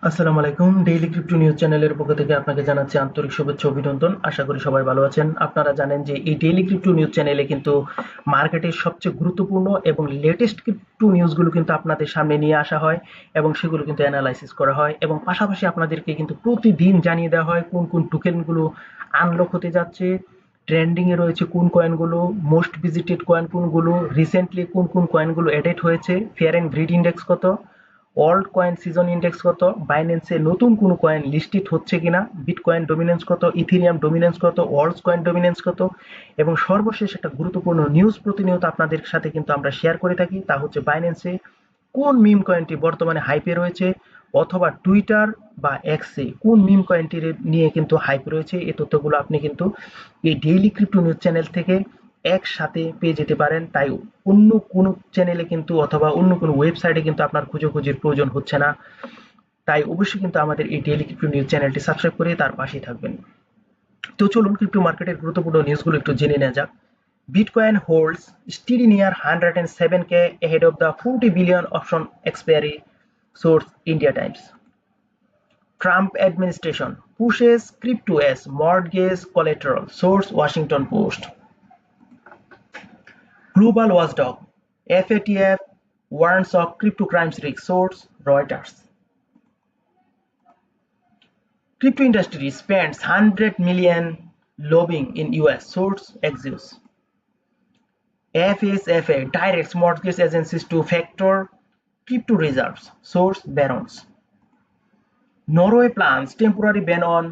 আসসালামু আলাইকুম। Daily crypto news চ্যানেলের পক্ষ থেকে আপনাকে জানাচ্ছি আন্তরিক শুভেচ্ছা ও অভিনন্দন। আশা করি সবাই ভালো আছেন। আপনারা জানেন যে এই ডেইলি ক্রিপ্টো নিউজ চ্যানেলে কিন্তু মার্কেটের সবচেয়ে গুরুত্বপূর্ণ এবং লেটেস্ট ক্রিপ্টো নিউজগুলো কিন্তু আপনাদের সামনে নিয়ে আসা হয় এবং সেগুলো কিন্তু অ্যানালাইসিস করা হয় এবং পাশাপাশি আপনাদেরকে কিন্তু প্রতিদিন জানিয়ে দেওয়া হয় কোন কোন টোকেনগুলো আনলক হতে যাচ্ছে, ট্রেন্ডিং এ রয়েছে কোন কয়েনগুলো, মোস্ট ভিজিটেড কয়েন কোনগুলো, রিসেন্টলি কোন কোন কয়েনগুলো এডেড হয়েছে, ফেয়ার এন্ড গ্রিড ইন্ডেক্স কত, অল্ট কয়েন সিজন ইন্ডেক্স কত, বাইন্যান্সে নতুন কোনো কয়েন লিস্টেড হচ্ছে কিনা, বিটকয়েন ডমিনেন্স কত, ইথেরিয়াম ডমিনেন্স কত, ওয়ার্ল্ডস কয়েন ডমিনেন্স কত এবং সর্বশেষ একটা গুরুত্বপূর্ণ নিউজ প্রতিনিয়ত আপনাদের সাথে কিন্তু আমরা শেয়ার করে থাকি, তা হচ্ছে বাইন্যান্সে কোন মিম কয়েনটি বর্তমানে হাইপে রয়েছে অথবা টুইটার বা এক্সে কোন মিম কয়েনটি নিয়ে কিন্তু হাইপ রয়েছে। এই তথ্যগুলো আপনি কিন্তু এই ডেইলি ক্রিপ্টো নিউজ চ্যানেল থেকে একসাথে পেয়ে যেতে পারেন। তাই অন্য কোনো চ্যানেলে কিন্তু অথবা অন্য কোনো ওয়েবসাইটে কিন্তু আপনার খোঁজাখুঁজির প্রয়োজন হচ্ছে না। তাই অবশ্যই কিন্তু আমাদের এই ডেইলি ক্রিপ্টো নিউজ চ্যানেলটি সাবস্ক্রাইব করে তার পাশেই থাকবেন। তো চলুন ক্রিপ্টো মার্কেটের গুরুত্বপূর্ণ নিউজগুলো একটু জেনে নেওয়া যাক। Bitcoin holds steady near 107K ahead of the 40 billion option expiry, source India Times. Trump administration pushes crypto as mortgage collateral, source Washington Post. Global watchdog FATF warns of crypto crimes risk, source Reuters. Crypto industry spends 100 million lobbying in US, source Axios. FSFA directs mortgage agencies to factor crypto reserves, source Barron's. Norway plans temporary ban on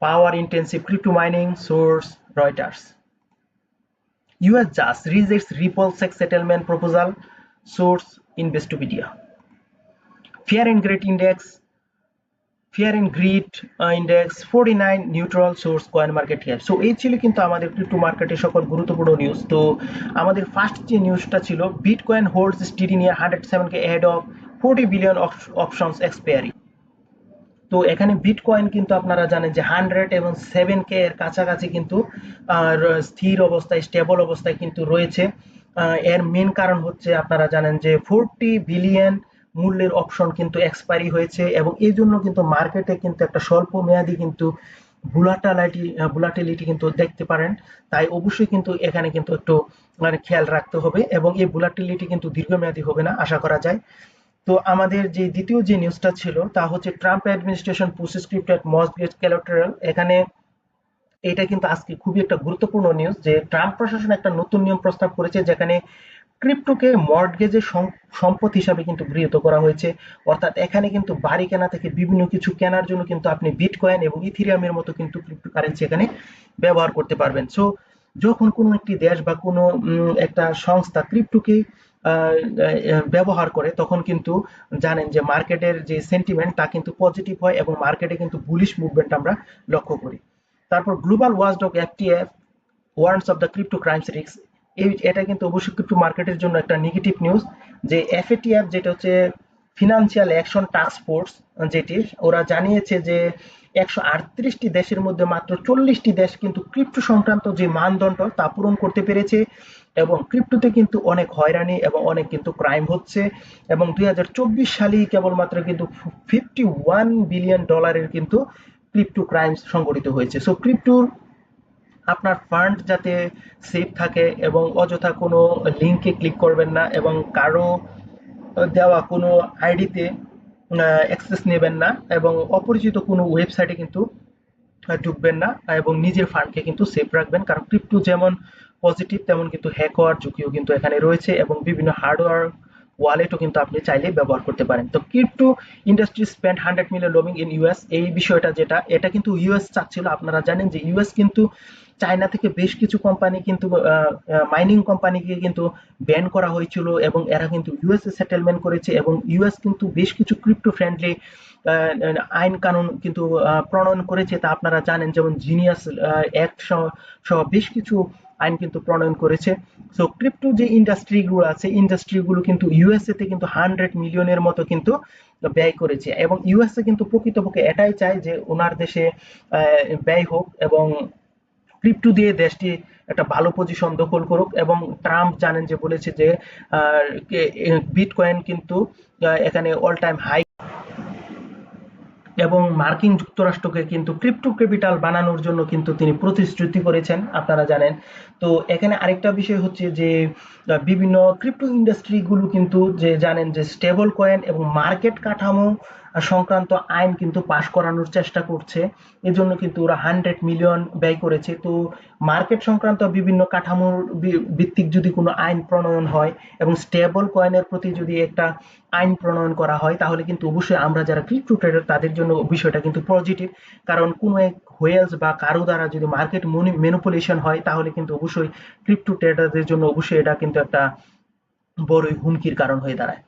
power-intensive crypto mining, source Reuters. US judge rejects Ripple sex settlement proposal, source Investopedia. Fear and Greed Index 49 neutral, source CoinMarketCap. So এই ছিল কিন্তু আমাদের crypto মার্কেটের সকল গুরুত্বপূর্ণ news. তো আমাদের first যে নিউজটা ছিল, bitcoin holds steady near 107K ahead of 40 billion options expiry. তো এখানে বিটকয়েন কিন্তু আপনারা জানেন যে 100 এবং 7K এর কাছাকাছি কিন্তু স্থির অবস্থায়, স্টেবল অবস্থায় কিন্তু রয়েছে। এর মেন কারণ হচ্ছে আপনারা জানেন যে 40 বিলিয়ন মূল্যের অপশন কিন্তু এক্সপায়ারি হয়েছে এবং এই জন্য কিন্তু মার্কেটে কিন্তু একটা স্বল্প মেয়াদী কিন্তু ভুলাটিলিটি কিন্তু দেখতে পারেন। তাই অবশ্যই কিন্তু এখানে কিন্তু একটু মানে খেয়াল রাখতে হবে এবং এই ভুলাটিলিটি কিন্তু দীর্ঘমেয়াদী হবে না আশা করা যায়। তো আমাদের যে দ্বিতীয় যে নিউজটা ছিল তা হচ্ছে ট্রাম্প অ্যাডমিনিস্ট্রেশন পুশেস ক্রিপ্টো এট মর্টগেজ কোলাটেরাল। এখানে এটা কিন্তু আজকে খুবই একটা গুরুত্বপূর্ণ নিউজ যে ট্রাম্প প্রশাসন একটা নতুন নিয়ম প্রস্তাব করেছে যেখানে ক্রিপ্টোকে মর্টগেজের সম্পদ হিসাবে কিন্তু গৃহীত করা হয়েছে। অর্থাৎ এখানে কিন্তু বাড়ি কেনা থেকে বিভিন্ন কিছু কেনার জন্য কিন্তু আপনি বিটকয়েন এবং ইথেরিয়ামের মতো কিন্তু ক্রিপ্টোকারেন্সি এখানে ব্যবহার করতে পারবেন। সো যখন কোনো একটি দেশ বা কোনো একটা সংস্থা ক্রিপ্টোকে ব্যবহার করে তখন কিন্তু জানেন যে মার্কেটের যে সেন্টিমেন্ট তা কিন্তু পজিটিভ হয় এবং মার্কেটে কিন্তু বুলিশ মুভমেন্ট আমরা লক্ষ্য করি। তারপর global watchdog FTF warns of the crypto crimes risk. এটা কিন্তু অবশ্যই ক্রিপ্টো মার্কেটের জন্য একটা নেগেটিভ নিউজ যে এফএটিএফ যেটা হচ্ছে ফিনান্সিয়াল অ্যাকশন টাস্ক ফোর্স, যেটি ওরা জানিয়েছে যে 138টি দেশের মধ্যে মাত্র 40টি দেশ কিন্তু ক্রিপ্টো সংক্রান্ত যে মানদণ্ড তা পূরণ করতে পেরেছে এবং ক্রিপ্টোতে কিন্তু অনেক হয়রানি এবং অনেক কিন্তু ক্রাইম হচ্ছে এবং 2024 সালেই কেবলমাত্র কিন্তু $51 বিলিয়ন কিন্তু ক্রিপ্টো ক্রাইমস সংঘটিত হয়েছে। সো ক্রিপ্টোর আপনার ফান্ড যাতে সেফ থাকে এবং অযথা কোনো লিঙ্কে ক্লিক করবেন না এবং কারো দেওয়া কোনো আইডিতে অ্যাক্সেস নেবেন না এবং অপরিচিত কোনো ওয়েবসাইটে কিন্তু ঢুকবেন না এবং নিজের ফান্ডকে কিন্তু সেফ রাখবেন, কারণ ক্রিপ্টো যেমন পজিটিভ তেমন কিন্তু হ্যাক হওয়ার ঝুঁকিও কিন্তু এখানে রয়েছে এবং বিভিন্ন হার্ডওয়্যার ওয়ালেটও কিন্তু আপনি চাইলে ব্যবহার করতে পারেন। তো crypto industry spend 100 million lobbying in US, এই বিষয়টা যেটা এটা কিন্তু ইউএস চাচ্ছিল। আপনারা জানেন যে ইউএস কিন্তু চায়না থেকে বেশ কিছু কোম্পানি কিন্তু মাইনিং কোম্পানিকে কিন্তু ব্যান করা হয়েছিল এবং এরা কিন্তু ইউএস এ সেটেলমেন্ট করেছে এবং ইউএস কিন্তু বেশ কিছু ক্রিপ্টো ফ্রেন্ডলি আইন কানুন কিন্তু প্রণয়ন করেছে, তা আপনারা জানেন, যেমন জিনিয়াস অ্যাক্ট সহ বেশ কিছু আইন কিন্তু প্রণয়ন করেছে। সো ক্রিপ্টো যে ইন্ডাস্ট্রিগুলো আছে ইন্ডাস্ট্রিগুলো কিন্তু ইউএসএ তে কিন্তু 100 মিলিয়নের মতো কিন্তু ব্যয় করেছে এবং ইউএসএ কিন্তু প্রকৃতপক্ষে এটাই চায় যে ওনার দেশে ব্যয় হোক এবং ক্রিপ্টো দিয়ে দেশটি একটা ভালো পজিশন দখল করুক। এবং ট্রাম্প জানেন যে বলেছে যে বিটকয়েন কিন্তু এখানে অল টাইম হাই, এবং মার্কিন যুক্তরাষ্ট্রকে কিন্তু ক্রিপ্টো ক্যাপিটাল বানানোর জন্য কিন্তু তিনি প্রতিশ্রুতি করেছেন, আপনারা জানেন। তো এখানে আরেকটা বিষয় হচ্ছে যে বিভিন্ন ক্রিপ্টো ইন্ডাস্ট্রিগুলো কিন্তু যে জানেন যে স্টেবল কয়েন এবং মার্কেট কাঠামো সংক্রান্ত আইন কিন্তু পাশ করানোর চেষ্টা করছে। এজন্য কিন্তু ওরা 100 মিলিয়ন ব্যয় করেছে। তো মার্কেট সংক্রান্ত বিভিন্ন কাঠামোর ভিত্তিক যদি কোনো আইন প্রণয়ন হয় এবং স্টেবল কয়েনের প্রতি যদি একটা আইন প্রণয়ন করা হয়, তাহলে কিন্তু অবশ্যই আমরা যারা ক্রিপ্টো ট্রেডার তাদের জন্য বিষয়টা কিন্তু পজিটিভ। কারণ কোনো এক হোয়েলস বা কারো দ্বারা যদি মার্কেট ম্যানিপুলেশন হয়, তাহলে কিন্তু অবশ্যই ক্রিপ্টো ট্রেডারদের জন্য অবশ্যই এটা কিন্তু একটা বড়ই হুমকির কারণ হয়ে দাঁড়ায়।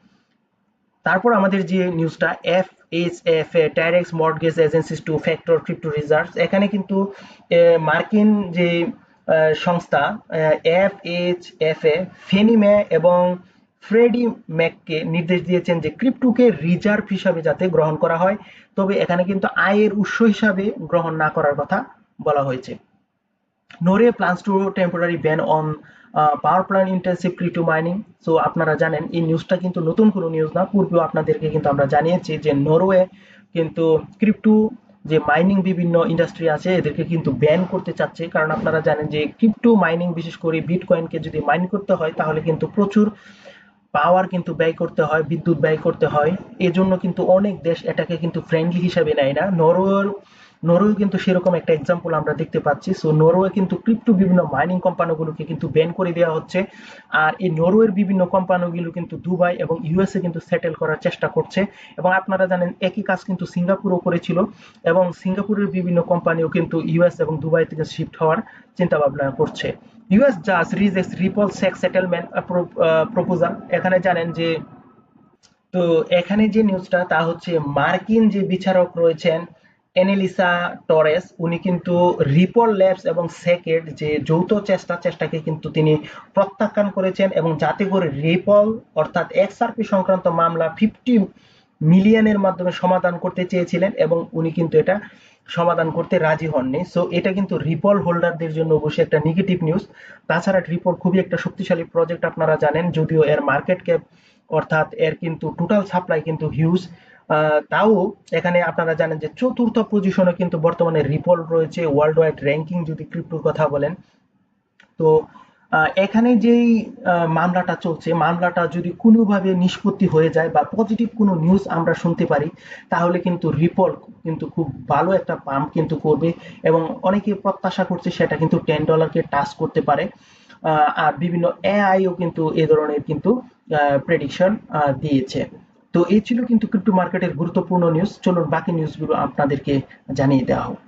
তারপর আমাদের যে নিউজটা, FHFA direct mortgage agencies two factor crypto reserves, এখানে কিন্তু মার্কিন যে সংস্থা FHFA ফেনি মে এবং ফ্রেডি ম্যাককে নির্দেশ দিয়েছেন যে ক্রিপ্টোকে রিজার্ভ হিসাবে যাতে গ্রহণ করা হয়, তবে এখানে কিন্তু আয়ের উৎস হিসাবে গ্রহণ না করার কথা বলা হয়েছে। Norway plans to temporary ban on power plant intensive crypto mining. So আপনারা জানেন এই নিউজটা কিন্তু নতুন কোনো নিউজ না, পূর্বেও আপনাদেরকে কিন্তু আমরা জানিয়েছি যে নরওয়ে কিন্তু ক্রিপ্টো যে মাইনিং বিভিন্ন ইন্ডাস্ট্রি আছে এদেরকে কিন্তু ব্যান করতে চাচ্ছে। কারণ আপনারা জানেন যে ক্রিপ্টো মাইনিং, বিশেষ করে বিটকয়েনকে যদি মাইন করতে হয় তাহলে কিন্তু প্রচুর পাওয়ার কিন্তু ব্যয় করতে হয়, বিদ্যুৎ ব্যয় করতে হয়। এজন্য কিন্তু অনেক দেশ এটাকে কিন্তু ফ্রেন্ডলি হিসাবে নেয় না। নরওয়ে কিন্তু সেরকম একটা এক্সাম্পল আমরা দেখতে পাচ্ছি। সো নরওয়ে কিন্তু ক্রিপ্টো বিভিন্ন মাইনিং কোম্পানিগুলোকে কিন্তু ব্যান করে দেওয়া হচ্ছে। আর এই নরওয়ের বিভিন্ন কোম্পানিগুলো কিন্তু দুবাই এবং ইউএসএ কিন্তু সেটেল করার চেষ্টা করছে। এবং আপনারা জানেন একই কাজ কিন্তু সিঙ্গাপুরও করেছিল, এবং সিঙ্গাপুরের বিভিন্ন কোম্পানিও কিন্তু ইউএস এবং দুবাই থেকে শিফট হওয়ার চিন্তা ভাবনা করছে। ইউএস জাজ rejects ripple sex settlement proposal. এখানে জানেন যে, তো এখানে যে নিউজটা তা হচ্ছে মার্কিন যে বিচারক রয়েছেন এনেলিসা টরেস, উনি কিন্তু রিপল ল্যাবস এবং সেকের যে যৌথ চেষ্টাকে কিন্তু তিনি প্রত্যাখ্যান করেছেন, এবং যাতে করে রিপল অর্থাৎ এক্সআরপি সংক্রান্ত মামলা 50 মিলিয়নের মাধ্যমে সমাধান করতে চেয়েছিলেন, এবং উনি কিন্তু এটা সমাধান করতে রাজি হননি। সো এটা কিন্তু রিপল হোল্ডারদের জন্য অবশ্যই একটা নেগেটিভ নিউজ। তাছাড়া রিপল খুবই একটা শক্তিশালী প্রজেক্ট, আপনারা জানেন, যদিও এর মার্কেট ক্যাপ অর্থাৎ এর কিন্তু টোটাল সাপ্লাই কিন্তু হিউজ। তাও এখানে আপনারা জানেন যে চতুর্থ পজিশনে কিন্তু বর্তমানে রিপল রয়েছে ওয়ার্ল্ড ওয়াইড র্যাঙ্কিং যদি ক্রিপ্টোর কথা বলেন। তো এখানে যেই মামলাটা চলছে, মামলাটা যদি কোনোভাবে নিষ্পত্তি হয়ে যায় বা পজিটিভ কোনো নিউজ আমরা শুনতে পারি, তাহলে কিন্তু রিপল কিন্তু খুব ভালো একটা পাম্প কিন্তু করবে, এবং অনেকে প্রত্যাশা করছে সেটা কিন্তু $10 টাচ করতে পারে। আর বিভিন্ন এআইও কিন্তু এ ধরনের কিন্তু প্রেডিকশন দিয়েছে। তো এই ছিল কিন্তু ক্রিপ্টো মার্কেটের গুরুত্বপূর্ণ নিউজ। চলুন বাকি নিউজগুলো আপনাদেরকে জানিয়ে দেওয়া হোক।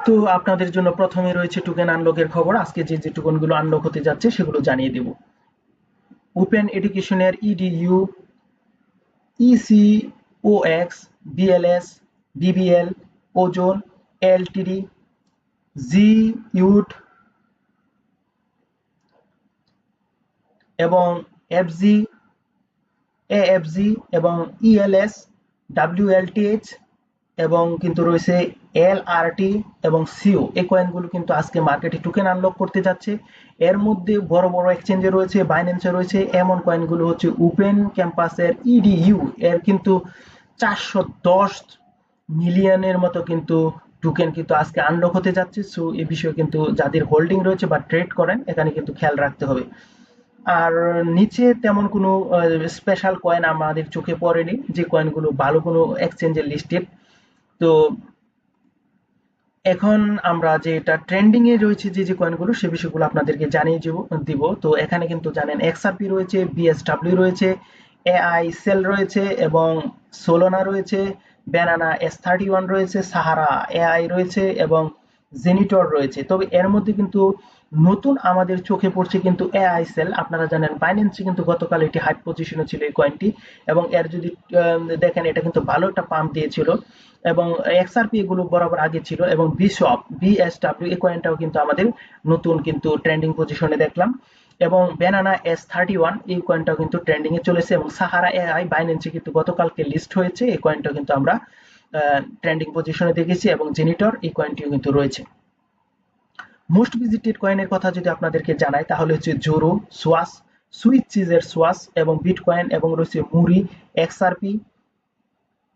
তো আপনাদের জন্য প্রথমে রয়েছে টোকেন আনলকের খবর। আজকে যে যে টোকেনগুলো আনলক হতে যাচ্ছে সেগুলো জানিয়ে দেব। ওপেন এডুকেশনের EDU, ECOX, BLS, BBL, ozone, LTD, G ইউট এবং এফজি, এএফজি এবং ইএলএস, ডাব্লিউএলটিএইচ এবং কিন্তু রয়েছে এলআরটি এবং সিও। এই কয়েনগুলো কিন্তু আজকে মার্কেটে টোকেন আনলক করতে যাচ্ছে। এর মধ্যে বড় বড় এক্সচেঞ্জে রয়েছে, বাইন্যান্সে রয়েছে। এমন কয়েনগুলো হচ্ছে ওপেন ক্যাম্পাসের ইডিইউ, এর কিন্তু 410 মিলিয়নের মতো কিন্তু টোকেন কিন্তু আজকে আনলক হতে যাচ্ছে। সো এই বিষয়ে কিন্তু যাদের হোল্ডিং রয়েছে বা ট্রেড করেন এখানে কিন্তু খেয়াল রাখতে হবে। আর নিচে তেমন কোনো স্পেশাল কয়েন আমাদের চোখে পড়েনি, যে কয়েনগুলো ভালো কোনো এক্সচেঞ্জের লিস্টেড। তো এখন আমরা যে এটা ট্রেন্ডিং এ রয়েছে যে যে কয়েনগুলো, সে বিষয়গুলো আপনাদেরকে জানিয়ে দিব। তো এখানে কিন্তু জানেন এক্সআরপি রয়েছে, বিএসডব্লিউ রয়েছে, এআই সেল রয়েছে এবং সোলোনা রয়েছে, ব্যানানা S31 রয়েছে, সাহারা এআই রয়েছে এবং জেনিটর রয়েছে। তবে এর মধ্যে কিন্তু নতুন আমাদের চোখে পড়ছে কিন্তু এআই সেল। আপনারা জানেন বাইন্যান্সে কিন্তু গতকাল এটি হাই পজিশনে ছিল এই কয়েনটি, এবং এর যদি দেখেন এটা কিন্তু ভালো একটা পাম্প দিয়েছিল, এবং এক্সআরপি এগুলো বরাবর আগে ছিল, এবং বিএসডব্লিউ এই কয়েনটাও কিন্তু আমাদের নতুন কিন্তু ট্রেন্ডিং পজিশনে দেখলাম, এবং ব্যানানা S31 এই কয়েনটাও কিন্তু ট্রেন্ডিং এ চলেছে, এবং সাহারা এআই বাইন্যান্সে কিন্তু গতকালকে লিস্ট হয়েছে, এই কয়েনটাও কিন্তু আমরা ট্রেন্ডিং পজিশনে দেখেছি, এবং জেনিটর এই কয়েনটিও কিন্তু রয়েছে। মোস্ট ভিজিটেড কয়েনের কথা যদি আপনাদেরকে জানাই তাহলে হচ্ছে জোরো, সোয়াস, সুইচ চিজের সোয়াস এবং বিটকয়েন এবং রয়েছে মুরি, এক্সআরপি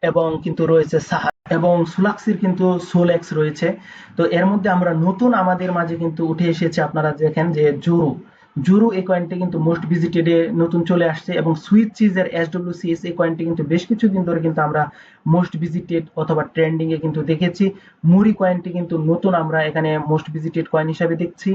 এবং কিন্তু রয়েছে সাহা এবং সুলাক্সির কিন্তু সোলেক্স রয়েছে। তো এর মধ্যে আমরা নতুন আমাদের মাঝে কিন্তু উঠে এসেছে, আপনারা দেখেন যে জোরো, জোরো এই কয়েনটি কিন্তু মোস্ট ভিজিটেড এ নতুন চলে আসছে এবং সুইচ চিজের এসডব্লিউসিএস এই কয়েনটি কিন্তু বেশ কিছুদিন ধরে কিন্তু আমরা মোস্ট ভিজিটেড অথবা ট্রেন্ডিং এ কিন্তু দেখেছি। মুরি কয়েনটি কিন্তু নতুন আমরা এখানে মোস্ট ভিজিটেড কয়েন হিসাবে দেখছি।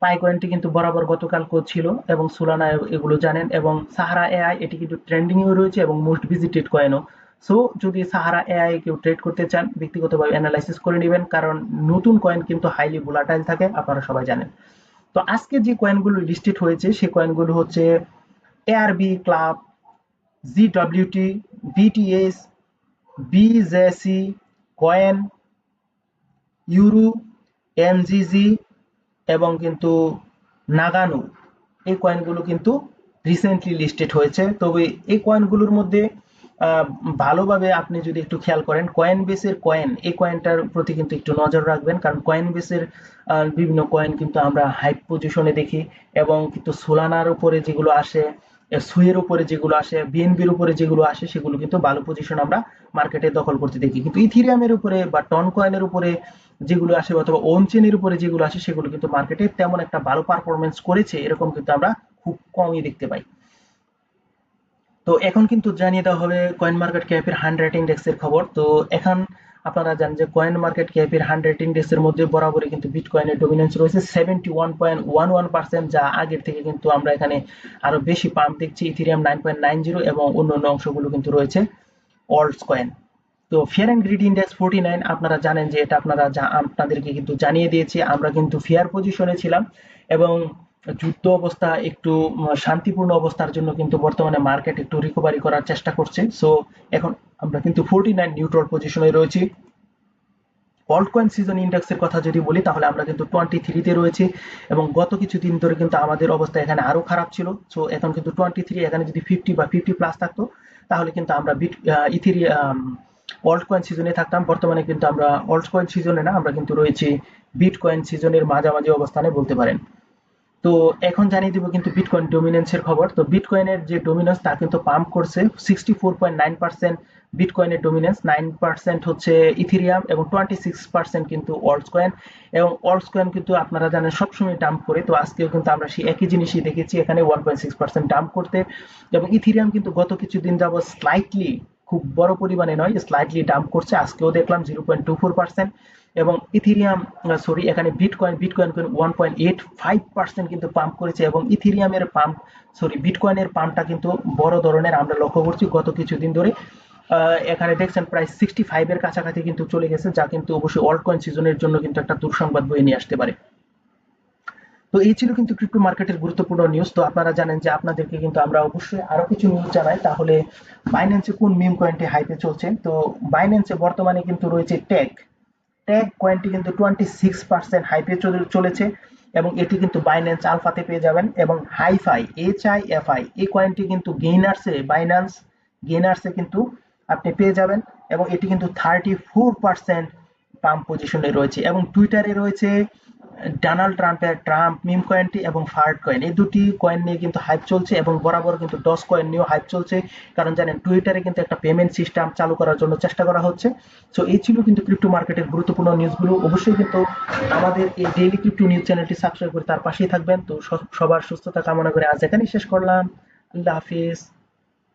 পাই কয়েনটি কিন্তু বরাবর গতকালকেও ছিল এবং সোলানা এগুলো জানেন, এবং সাহারা এআই এটি কিন্তু ট্রেন্ডিং এও রয়েছে এবং মোস্ট ভিজিটেড কয়েনও। সো যদি সাহারা এআই কেউ ট্রেড করতে চান ব্যক্তিগতভাবে অ্যানালাইসিস করে নেবেন, কারণ নতুন কয়েন কিন্তু হাইলি ভোলাটাইল থাকে, আপনারা সবাই জানেন। তো আজকে যে কয়েনগুলো লিস্টেড হয়েছে সেই কয়েনগুলো হচ্ছে ARB club, GWT, BTS, BJC coin, euro, MGG এবং কিন্তু নাগানো, এই কয়েনগুলো কিন্তু রিসেন্টলি লিস্টেড হয়েছে। তবে এই কয়েনগুলোর মধ্যে ভালোভাবে আপনি যদি একটু খেয়াল করেন, কয়েন বেসের কয়েন, এই কয়েনটার প্রতি কিন্তু একটু নজর রাখবেন, কারণ কয়েন বেসের বিভিন্ন কয়েন কিন্তু আমরা হাইপ পজিশনে দেখি এবং কিন্তু সোলানার উপরে যেগুলো আসে, সুয়ের উপরে যেগুলো আসে, বিএনবির উপরে যেগুলো আসে সেগুলো কিন্তু ভালো পজিশন আমরা মার্কেটে দখল করতে দেখি। কিন্তু ইথিরিয়ামের উপরে বা টন কয়েনের উপরে যেগুলো আসে অথবা ওন চেনের উপরে যেগুলো আসে সেগুলো কিন্তু মার্কেটে তেমন একটা ভালো পারফরমেন্স করেছে এরকম কিন্তু আমরা খুব কমই দেখতে পাই। তো এখন কিন্তু জানিয়ে দেওয়া হবে কয়েন মার্কেট ক্যাপের 100 ইন্ডেক্সের খবর। তো এখন আপনারা জানেন যে কয়েন মার্কেট ক্যাপের 100 ইন্ডেক্সের মধ্যে বরাবরই কিন্তু বিটকয়েনের ডমিনেন্স রয়েছে 71.11%, যা আগের থেকে কিন্তু আমরা এখানে আরো বেশি পাম্প দেখছি। ইথিরিয়াম 9.90 এবং অন্যান্য অংশগুলো কিন্তু রয়েছে অল্টস কয়েন। তো ফিয়ার অ্যান্ড গ্রিড ইন্ডেক্স 49, আপনারা জানেন যে এটা আপনাদেরকে কিন্তু জানিয়ে দিয়েছি, আমরা কিন্তু ফিয়ার পজিশনে ছিলাম এবং যুদ্ধ অবস্থা একটু শান্তিপূর্ণ অবস্থার জন্য কিন্তু বর্তমানে মার্কেট একটু রিকভারি করার চেষ্টা করছে। সো এখন আমরা কিন্তু 49 নিউট্রাল পজিশনে রয়েছি। অল্ট কয়েন সিজন ইন্ডেক্সের কথা যদি বলি তাহলে আমরা কিন্তু 23 তে রয়েছি এবং গত কিছুদিন ধরে কিন্তু আমাদের অবস্থা এখানে আরো খারাপ ছিল। সো এখন কিন্তু 23, এখানে যদি 50 বা 50 প্লাস থাকতো তাহলে কিন্তু আমরা ইথিরিয়াম অল্ট কয়েন সিজনে থাকতাম। বর্তমানে কিন্তু আমরা অল্ট কয়েন সিজনে না, আমরা কিন্তু রয়েছি বিটকয়েন সিজনের মাঝামাঝি অবস্থানে বলতে পারেন। তো এখন জানিয়ে দিব কিন্তু বিটকয়েন ডমিনেন্সের খবর। তো বিটকয়েনের যে ডমিনেন্স তা কিন্তু পাম্প করছে 64.9%, বিটকয়েনের ডমিনেন্স 9% হচ্ছে ইথিরিয়াম এবং 26% কিন্তু অল্টস কয়েন। এবং অল্টস কয়েন কিন্তু আপনারা জানেন সবসময় ডাম্প করে, তো আজকেও কিন্তু আমরা সেই একই জিনিসই দেখেছি এখানে 1.6% ডাম্প করতে। এবং ইথিরিয়াম কিন্তু গত কিছুদিন যাবত স্লাইটলি, খুব বড় পরিমাণে নয়, স্লাইটলি ডাম্প করছে, আজকেও দেখলাম 0.24%। এবং ইথিরিয়াম সরি এখানে বিটকয়েন 1.85% কিন্তু পাম্প করেছে এবং ইথিরিয়ামের পাম্প বিটকয়েনের পাম্পটা কিন্তু বড় ধরনের আমরা লক্ষ্য করছি গত কিছুদিন ধরে। এখানে দেখছেন প্রায় 65 এর কাছাকাছি কিন্তু চলে গেছে, যা কিন্তু অবশ্যই অল্ট কয়েন সিজনের জন্য কিন্তু একটা দুঃসংবাদ বয়ে নিয়ে আসতে পারে। তো এই ছিল কিন্তু ক্রিপ্টো মার্কেটের গুরুত্বপূর্ণ নিউজ। তো আপনারা জানেন যে আপনাদেরকে কিন্তু আমরা অবশ্যই আরো কিছু নিউজ জানাই। তাহলে বাইন্যান্সে কোন মিম কয়েনটি হাইপে চলছে? তো বাইন্যান্সে বর্তমানে কিন্তু রয়েছে ট্যাগ, ট্যাগ কয়েনটি কিন্তু 26% হাইপে চলেছে এবং এটি কিন্তু বাইন্যান্স আলফাতে পেয়ে যাবেন। এবং হাইফাই, HIFI, এই কয়েনটি কিন্তু গেইনার্সে কিন্তু আপনি পেয়ে যাবেন এবং এটি কিন্তু 34% পাম্প পজিশনে রয়েছে। এবং টুইটারে রয়েছে ডোনাল্ড ট্রাম্পের ট্রাম্প মিম কয়েনটি এবং ফার্ড কয়েন, এই দুটি কয়েন নিয়ে কিন্তু হাইপ চলছে এবং বরাবর কিন্তু ডস কয়েন নিয়েও হাইপ চলছে, কারণ জানেন টুইটারে কিন্তু একটা পেমেন্ট সিস্টেম চালু করার জন্য চেষ্টা করা হচ্ছে। সো এই ছিল কিন্তু ক্রিপ্টো মার্কেটের গুরুত্বপূর্ণ নিউজগুলো। অবশ্যই কিন্তু আমাদের এই ডেইলি ক্রিপ্টো নিউজ চ্যানেলটি সাবস্ক্রাইব করে তার পাশেই থাকবেন। তো সবার সুস্থতা কামনা করে আজ এখানেই শেষ করলাম। আল্লাহ হাফিজ।